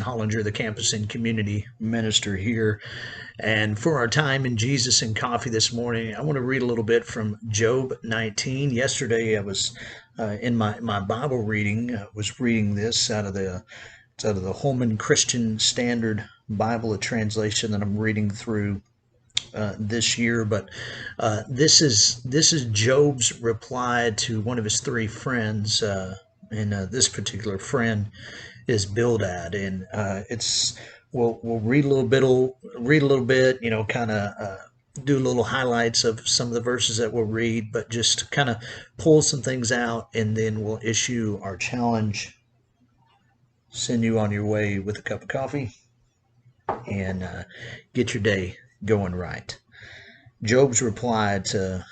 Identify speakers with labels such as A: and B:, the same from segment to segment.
A: Jason Hollinger, the campus and community minister here. And for our time in Jesus and Coffee this morning, I want to read a little bit from Job 19. Yesterday, I was in my Bible reading, was reading this it's out of the Holman Christian Standard Bible, a translation that I'm reading through this year. But this is Job's reply to one of his three friends, and this particular friend is Bildad, and it's we'll read a little bit, kind of. Do little highlights of some of the verses that we'll read, but just kind of pull some things out, and then we'll issue our challenge, send you on your way with a cup of coffee, and get your day going right. Job's reply to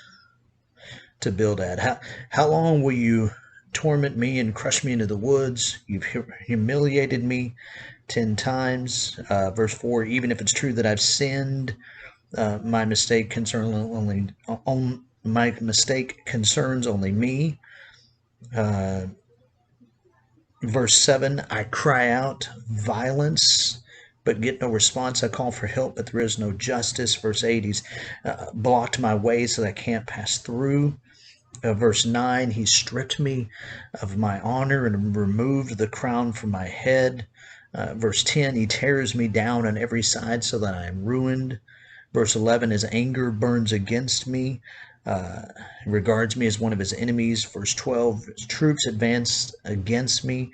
A: Bildad: how long will you torment me and crush me into the woods? You've humiliated me 10 times. Verse 4: even if it's true that I've sinned, my mistake concerns only me. Verse 7: I cry out violence, but get no response. I call for help, but there is no justice. Verse 8: he's blocked my way so that I can't pass through. Verse 9: he stripped me of my honor and removed the crown from my head. Verse 10: he tears me down on every side so that I am ruined. Verse 11: his anger burns against me, regards me as one of his enemies. Verse 12: his troops advanced against me.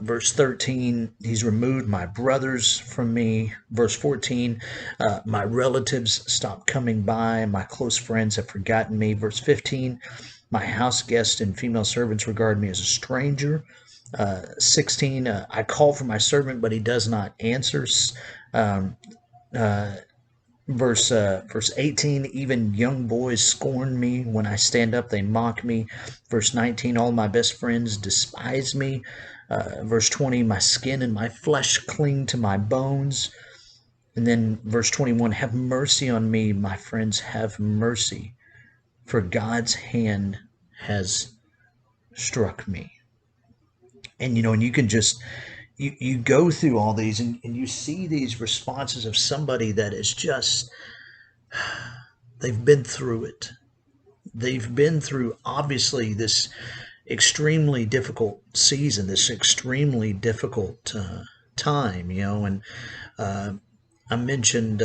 A: Verse 13: he's removed my brothers from me. Verse 14: my relatives stopped coming by. My close friends have forgotten me. Verse 15: my house guests and female servants regard me as a stranger. 16: I call for my servant, but he does not answer. Um, uh, Verse 18: even young boys scorn me. When I stand up, they mock me. Verse 19: all my best friends despise me. Verse 20: my skin and my flesh cling to my bones. And then verse 21: have mercy on me, my friends, have mercy, for God's hand has struck me. And and you can just you go through all these, and you see these responses of somebody that is just, they've been through it. They've been through, obviously, this extremely difficult season, this extremely difficult time, and I mentioned,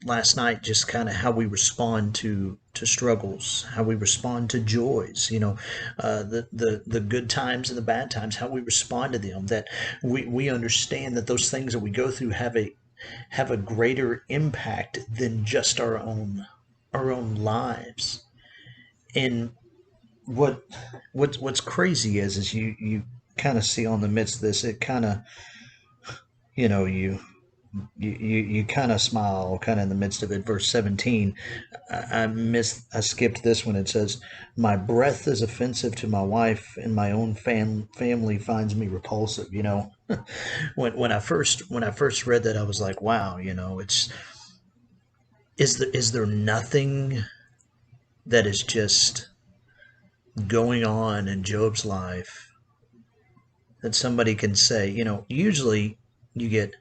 A: last night, just kind of how we respond to struggles, how we respond to joys, the good times and the bad times, how we respond to them. That we understand that those things that we go through have a greater impact than just our own lives. And what's crazy is you kind of see on the midst of this, it kind of, you you kind of smile, kind of in the midst of it. Verse 17, I skipped this one. It says, my breath is offensive to my wife, and my own family finds me repulsive. When I first read that, I was like, wow, is there nothing that is just going on in Job's life that somebody can say? Usually you get,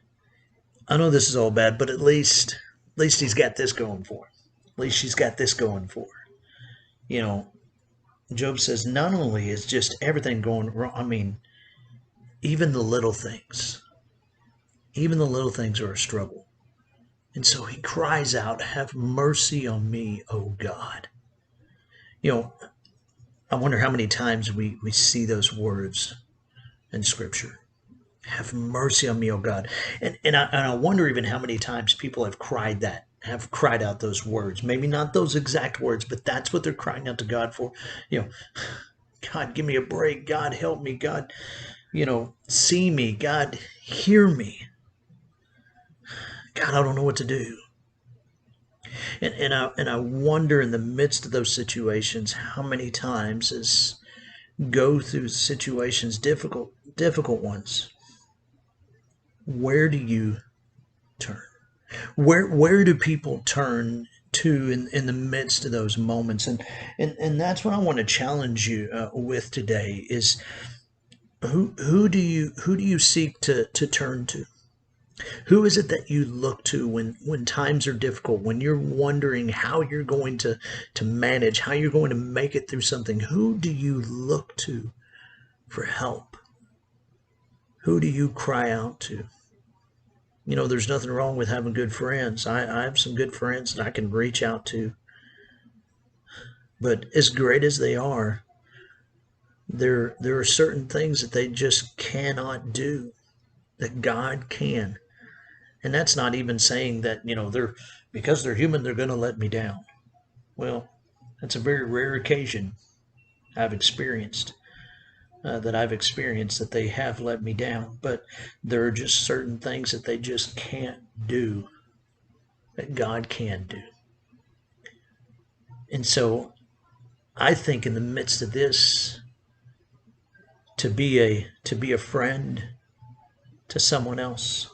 A: I know this is all bad, but at least he's got this going for him. At least she's got this going for her. You know, Job says not only is just everything going wrong, I mean, even even the little things are a struggle. And so he cries out, have mercy on me, O God. You know, I wonder how many times we see those words in Scripture. Have mercy on me, O God. And I wonder even how many times people have cried out those words. Maybe not those exact words, but that's what they're crying out to God for. You know, God, give me a break. God, help me. God, see me. God, hear me. God, I don't know what to do. And I wonder, in the midst of those situations, how many times as go through situations, difficult ones, where do you turn? Where do people turn to in the midst of those moments? And that's what I want to challenge you with today. Is who do you seek to turn to? Who is it that you look to when times are difficult, when you're wondering how you're going to manage, how you're going to make it through something? Who do you look to for help? Who do you cry out to? There's nothing wrong with having good friends. I have some good friends that I can reach out to. But as great as they are, there are certain things that they just cannot do that God can. And that's not even saying that, they're because they're human, they're going to let me down. Well, that's a very rare occasion I've experienced that they have let me down. But there are just certain things that they just can't do that God can do. And so I think in the midst of this, to be a friend to someone else.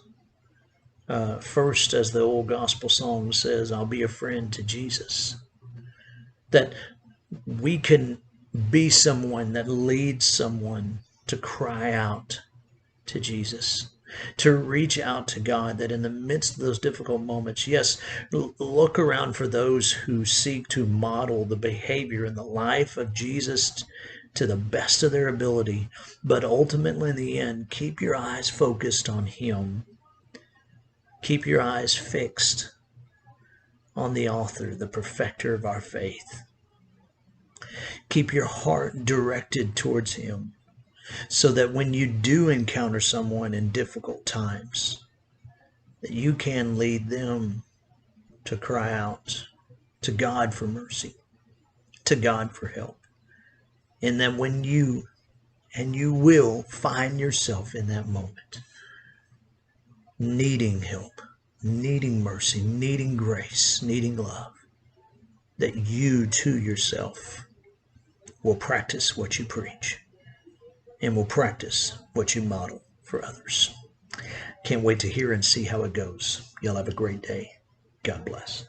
A: First, as the old gospel song says, I'll be a friend to Jesus. That we can be someone that leads someone to cry out to Jesus, to reach out to God, that in the midst of those difficult moments, yes, look around for those who seek to model the behavior and the life of Jesus to the best of their ability, but ultimately in the end, keep your eyes focused on Him. Keep your eyes fixed on the author, the perfecter of our faith. Keep your heart directed towards Him, so that when you do encounter someone in difficult times, that you can lead them to cry out to God for mercy, to God for help. And that when you will find yourself in that moment needing help, needing mercy, needing grace, needing love, that you too yourself will practice what you preach and will practice what you model for others. Can't wait to hear and see how it goes. Y'all have a great day. God bless.